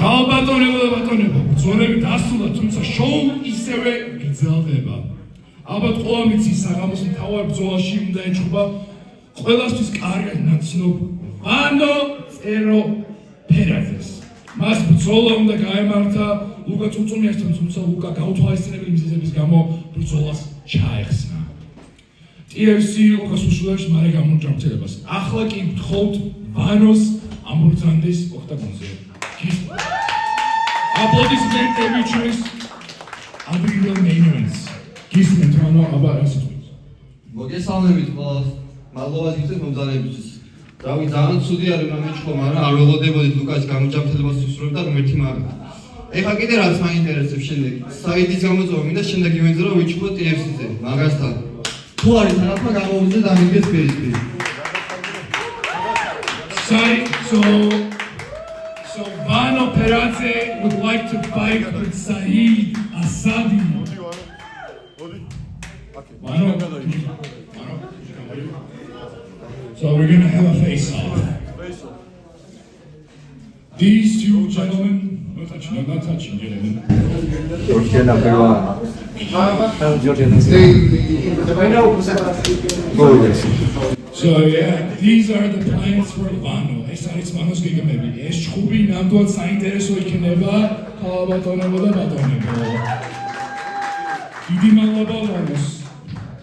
ხალბატონებო და ბატონებო, ბრძოლები დასრულდა, თუმცა შოუ ისევე გრძელდება. ალბათ ყველა მიცის საღამოს მთავარ ბრძოლაში უნდა ეჩხუბა ყველასთვის კარგად ნაცნობ ვანო წერო-ფერაძეს. მას ბრძოლა უნდა გაემართა ლუკა წუწუნიასთან, თუმცა ლუკა გაუთვალისწინებელი მიზეზების გამო ბრძოლას ჩაეხსნა. TFC ლუკას უშუალებს მალე გამოჯამრთელებას. ახლა კი ვთხოვთ ვანოს ამბრძანდეს ოქტაგონზე. Applaudismentები ჩვენს admirable main-events. გისმენთ ვანო აბარასიტყვით. მოგესალმებით ყველას. მადლობა გითხრათ მომძალებისთვის. რავი, ძალიან ცუდი არის მომეჩქო, მაგრამ არ ველოდებოდით ლუკას გამოჯამრთელებას უსურვებ და ღმერთი მაგა. ეხლა კიდე რაც მაინტერესებს შემდეგ. საიდის გამოწვევა მინდა შემდეგ ივენტზე რომ ვიჩხუბო TFC-ზე. მაგასთან. თუ არის თანახმა გამოვიძეთ ამიგეს პირისპირ. So Vano Peradze would like to fight with Saeed Asadi. So we're going to have a face-off. These two gentlemen, not touching gentlemen. So yeah, these are the plans for Vano. ეს არის Vanos გეგმები. ეს ჩხუბი ნამდვილად საინტერესო იქნება ხალბატონებო და ბატონებო. დიდი მადლობა Vanos.